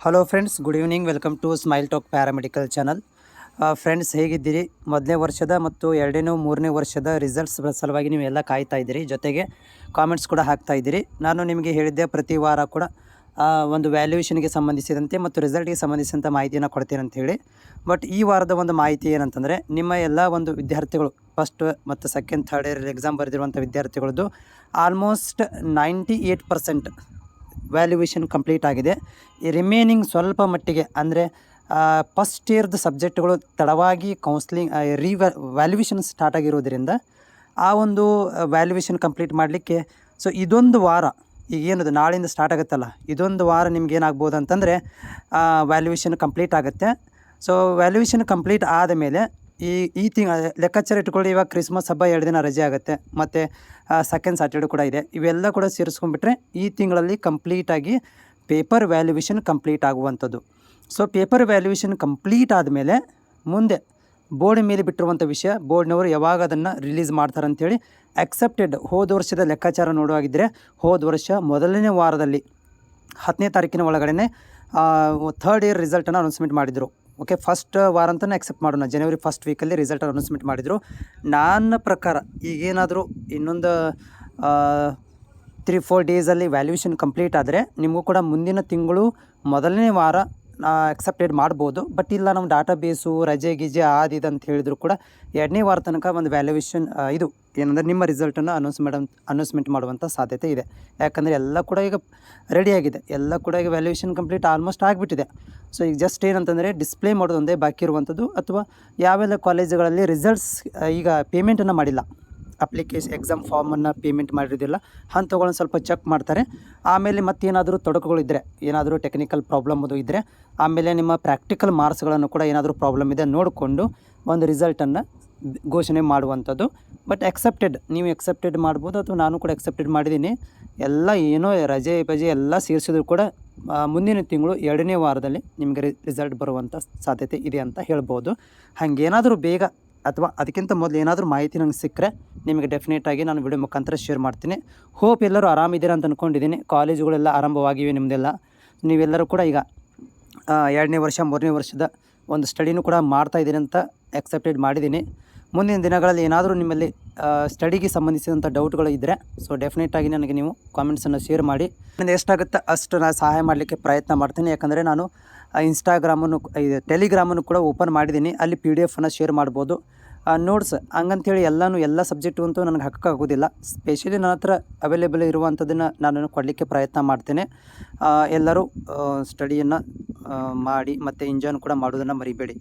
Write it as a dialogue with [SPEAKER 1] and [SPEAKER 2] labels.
[SPEAKER 1] Hello friends, good evening. Welcome to Smile Talk paramedical channel. Friends, ಹೇಗಿದ್ದೀರಿ? ಮೊದಲನೇ ವರ್ಷದ ಮತ್ತು ಎರಡನೇ ಮೂರನೇ ವರ್ಷದ ರಿಸಲ್ಟ್ಸ್ ಸಲುವಾಗಿ ನೀವೆಲ್ಲ ಕಾಯ್ತಾ ಇದ್ದೀರಿ, ಜೊತೆಗೆ ಕಾಮೆಂಟ್ಸ್ ಕೂಡ ಹಾಕ್ತಾ ಇದ್ದೀರಿ. ನಾನು ನಿಮಗೆ ಹೇಳಿದ್ದೆ ಪ್ರತಿ ವಾರ ಕೂಡ ಒಂದು ವ್ಯಾಲ್ಯೂಯೇಷನ್ಗೆ ಸಂಬಂಧಿಸಿದಂತೆ ಮತ್ತು ರಿಸಲ್ಟ್ಗೆ ಸಂಬಂಧಿಸಿದಂಥ ಮಾಹಿತಿಯನ್ನು ಕೊಡ್ತೀನಿ ಅಂತ ಹೇಳಿ. ಬಟ್ ಈ ವಾರದ ಒಂದು ಮಾಹಿತಿ ಏನಂತಂದರೆ, ನಿಮ್ಮ ಎಲ್ಲ ಒಂದು ವಿದ್ಯಾರ್ಥಿಗಳು ಫಸ್ಟ್ ಮತ್ತು ಸೆಕೆಂಡ್ ಥರ್ಡ್ ಇಯರ್ ಎಕ್ಸಾಮ್ ಬರೆದಿರುವಂಥ ವಿದ್ಯಾರ್ಥಿಗಳದ್ದು ಆಲ್ಮೋಸ್ಟ್ 98% ವ್ಯಾಲ್ಯೂಯೇಷನ್ ಕಂಪ್ಲೀಟ್ ಆಗಿದೆ. ಈ ರಿಮೇನಿಂಗ್ ಸ್ವಲ್ಪ ಮಟ್ಟಿಗೆ ಅಂದರೆ ಫಸ್ಟ್ ಇಯರ್ದು ಸಬ್ಜೆಕ್ಟ್ಗಳು ತಡವಾಗಿ ಕೌನ್ಸ್ಲಿಂಗ್ ವ್ಯಾಲ್ಯೂಯೇಷನ್ ಸ್ಟಾರ್ಟ್ ಆಗಿರೋದ್ರಿಂದ ಆ ಒಂದು ವ್ಯಾಲ್ಯೂಯೇಷನ್ ಕಂಪ್ಲೀಟ್ ಮಾಡಲಿಕ್ಕೆ ಇದೊಂದು ವಾರ, ಈಗ ಏನದು ನಾಳೆಯಿಂದ ಸ್ಟಾರ್ಟ್ ಆಗುತ್ತಲ್ಲ, ಇದೊಂದು ವಾರ ನಿಮ್ಗೆ ಏನಾಗ್ಬೋದು ಅಂತಂದರೆ ವ್ಯಾಲ್ಯೂಯೇಷನ್ ಕಂಪ್ಲೀಟ್ ಆಗುತ್ತೆ. ವ್ಯಾಲ್ಯೂಯೇಷನ್ ಕಂಪ್ಲೀಟ್ ಆದಮೇಲೆ ಈ ಲೆಕ್ಕಾಚಾರ ಇಟ್ಕೊಳ್ಳಿ. ಇವಾಗ ಕ್ರಿಸ್ಮಸ್ ಹಬ್ಬ 2 ದಿನ ರಜೆ ಆಗುತ್ತೆ, ಮತ್ತು ಸೆಕೆಂಡ್ ಸ್ಯಾಟರ್ಡೆ ಕೂಡ ಇದೆ. ಇವೆಲ್ಲ ಕೂಡ ಸೇರಿಸ್ಕೊಂಡ್ಬಿಟ್ರೆ ಈ ತಿಂಗಳಲ್ಲಿ ಕಂಪ್ಲೀಟಾಗಿ ಪೇಪರ್ ವ್ಯಾಲ್ಯೂಯೇಷನ್ ಕಂಪ್ಲೀಟ್ ಆಗುವಂಥದ್ದು. ಪೇಪರ್ ವ್ಯಾಲ್ಯೂಯೇಷನ್ ಕಂಪ್ಲೀಟ್ ಆದಮೇಲೆ ಮುಂದೆ ಬೋರ್ಡ್ ಮೇಲೆ ಬಿಟ್ಟಿರುವಂಥ ವಿಷಯ, ಬೋರ್ಡ್ನವರು ಯಾವಾಗ ಅದನ್ನು ರಿಲೀಸ್ ಮಾಡ್ತಾರೆ ಅಂಥೇಳಿ ಅಕ್ಸೆಪ್ಟೆಡ್. ಹೋದ ವರ್ಷದ ಲೆಕ್ಕಾಚಾರ ನೋಡುವಾಗಿದ್ದರೆ ಹೋದ ವರ್ಷ ಮೊದಲನೇ ವಾರದಲ್ಲಿ 10ನೇ ತಾರೀಕಿನ ಒಳಗಡೆ ಥರ್ಡ್ ಇಯರ್ ರಿಸಲ್ಟನ್ನು ಅನೌನ್ಸ್ಮೆಂಟ್ ಮಾಡಿದರು. ಓಕೆ, ಫಸ್ಟ್ ವಾರ ಅಂತಲೇ ಅಕ್ಸೆಪ್ಟ್ ಮಾಡೋಣ, ಜನವರಿ ಫಸ್ಟ್ ವೀಕಲ್ಲಿ ರಿಸಲ್ಟ್ ಅನೌನ್ಸ್ಮೆಂಟ್ ಮಾಡಿದರು. ನನ್ನ ಪ್ರಕಾರ ಈಗೇನಾದರೂ ಇನ್ನೊಂದು 3-4 ಡೇಸಲ್ಲಿ ವ್ಯಾಲ್ಯೂಯೇಷನ್ ಕಂಪ್ಲೀಟ್ ಆದರೆ ನಿಮಗೂ ಕೂಡ ಮುಂದಿನ ತಿಂಗಳು ಮೊದಲನೇ ವಾರ ಅಕ್ಸೆಪ್ಟೆಡ್ ಮಾಡ್ಬೋದು. ಬಟ್ ಇಲ್ಲ, ನಮ್ಮ ಡಾಟಾ ಬೇಸು ರಜೆ ಗಿಜೆ ಆದಿದೆ ಅಂತ ಹೇಳಿದ್ರು ಕೂಡ 2ನೇ ವಾರ ತನಕ ಒಂದು ವ್ಯಾಲ್ಯೂಯೇಷನ್ ಇದು ಏನಂದರೆ ನಿಮ್ಮ ರಿಸಲ್ಟನ್ನು ಅನೌನ್ಸ್ಮೆಂಟ್ ಮಾಡುವಂಥ ಸಾಧ್ಯತೆ ಇದೆ. ಯಾಕಂದರೆ ಎಲ್ಲ ಕೂಡ ಈಗ ರೆಡಿಯಾಗಿದೆ, ಎಲ್ಲ ಕೂಡ ಈಗ ವ್ಯಾಲ್ಯೂಯೇಷನ್ ಕಂಪ್ಲೀಟ್ ಆಲ್ಮೋಸ್ಟ್ ಆಗಿಬಿಟ್ಟಿದೆ. ಈಗ ಜಸ್ಟ್ ಏನಂತಂದರೆ ಡಿಸ್ಪ್ಲೇ ಮಾಡೋದೊಂದೇ ಬಾಕಿ ಇರುವಂಥದ್ದು, ಅಥವಾ ಯಾವೆಲ್ಲ ಕಾಲೇಜುಗಳಲ್ಲಿ ರಿಸಲ್ಟ್ಸ್ ಈಗ ಪೇಮೆಂಟನ್ನು ಮಾಡಿಲ್ಲ, ಅಪ್ಲಿಕೇಶನ್ ಎಕ್ಸಾಮ್ ಫಾರ್ಮನ್ನು ಪೇಮೆಂಟ್ ಮಾಡಿರೋದಿಲ್ಲ, ಅಂಥವುಗಳನ್ನ ಸ್ವಲ್ಪ ಚೆಕ್ ಮಾಡ್ತಾರೆ. ಆಮೇಲೆ ಮತ್ತೇನಾದರೂ ತೊಡಕುಗಳಿದ್ದರೆ, ಏನಾದರೂ ಟೆಕ್ನಿಕಲ್ ಪ್ರಾಬ್ಲಮ್ ಅದು ಇದ್ದರೆ, ಆಮೇಲೆ ನಿಮ್ಮ ಪ್ರಾಕ್ಟಿಕಲ್ ಮಾರ್ಕ್ಸ್ಗಳನ್ನು ಕೂಡ ಏನಾದರೂ ಪ್ರಾಬ್ಲಮ್ ಇದೆ ನೋಡಿಕೊಂಡು ಒಂದು ರಿಸಲ್ಟನ್ನು ಘೋಷಣೆ ಮಾಡುವಂಥದ್ದು. ಬಟ್ ನೀವು ಎಕ್ಸೆಪ್ಟೆಡ್ ಮಾಡ್ಬೋದು, ಅಥವಾ ನಾನು ಕೂಡ ಎಕ್ಸೆಪ್ಟೆಡ್ ಮಾಡಿದ್ದೀನಿ. ಎಲ್ಲ ಏನೋ ರಜೆ ಪಜೆ ಎಲ್ಲ ಸೇರಿಸಿದ್ರು ಕೂಡ ಮುಂದಿನ ತಿಂಗಳು 2ನೇ ವಾರದಲ್ಲಿ ನಿಮಗೆ ರಿಸಲ್ಟ್ ಬರುವಂಥ ಸಾಧ್ಯತೆ ಇದೆ ಅಂತ ಹೇಳ್ಬೋದು. ಹಾಗೇನಾದರೂ ಬೇಗ ಅಥವಾ ಅದಕ್ಕಿಂತ ಮೊದಲು ಏನಾದರೂ ಮಾಹಿತಿ ನಂಗೆ ಸಿಕ್ಕರೆ ನಿಮಗೆ ಡೆಫಿನೆಟಾಗಿ ನಾನು ವಿಡಿಯೋ ಮುಖಾಂತರ ಶೇರ್ ಮಾಡ್ತೀನಿ. ಹೋಪ್ ಎಲ್ಲರೂ ಆರಾಮಿದ್ದೀರಾ ಅಂತ ಅಂದ್ಕೊಂಡಿದ್ದೀನಿ. ಕಾಲೇಜುಗಳೆಲ್ಲ ಆರಂಭವಾಗಿವೆ ನಿಮ್ಮದೆಲ್ಲ. ನೀವೆಲ್ಲರೂ ಕೂಡ ಈಗ 2ನೇ ವರ್ಷ 3ನೇ ವರ್ಷದ ಒಂದು ಸ್ಟಡಿನೂ ಕೂಡ ಮಾಡ್ತಾಯಿದ್ದೀನಿ ಅಂತ ಎಕ್ಸೆಪ್ಟೆಡ್ ಮಾಡಿದ್ದೀನಿ. ಮುಂದಿನ ದಿನಗಳಲ್ಲಿ ಏನಾದರೂ ನಿಮ್ಮಲ್ಲಿ ಸ್ಟಡಿಗೆ ಸಂಬಂಧಿಸಿದಂಥ ಡೌಟ್ಗಳು ಇದ್ದರೆ ಡೆಫಿನೆಟಾಗಿ ನನಗೆ ನೀವು ಕಾಮೆಂಟ್ಸನ್ನು ಶೇರ್ ಮಾಡಿ. ನನಗೆ ಎಷ್ಟಾಗುತ್ತೆ ಅಷ್ಟು ನಾನು ಸಹಾಯ ಮಾಡಲಿಕ್ಕೆ ಪ್ರಯತ್ನ ಮಾಡ್ತೀನಿ. ಯಾಕಂದರೆ ನಾನು ಇನ್ಸ್ಟಾಗ್ರಾಮನ್ನು ಟೆಲಿಗ್ರಾಮನ್ನು ಕೂಡ ಓಪನ್ ಮಾಡಿದ್ದೀನಿ. ಅಲ್ಲಿ PDF ಶೇರ್ ಮಾಡ್ಬೋದು, ನೋಟ್ಸ್ ಹಂಗಂತೇಳಿ ಎಲ್ಲ ಸಬ್ಜೆಕ್ಟು ಅಂತೂ ನನಗೆ ಹಾಕೋಕ್ಕಾಗೋದಿಲ್ಲ. ಸ್ಪೆಷಲಿ ನನ್ನ ಹತ್ರ ಅವೈಲೇಬಲ್ ಇರುವಂಥದ್ದನ್ನು ನಾನು ಕೊಡಲಿಕ್ಕೆ ಪ್ರಯತ್ನ ಮಾಡ್ತೇನೆ. ಎಲ್ಲರೂ ಸ್ಟಡಿಯನ್ನು ಮಾಡಿ ಮತ್ತು ಎಂಜಾಯ್ನು ಕೂಡ ಮಾಡೋದನ್ನು ಮರಿಬೇಡಿ.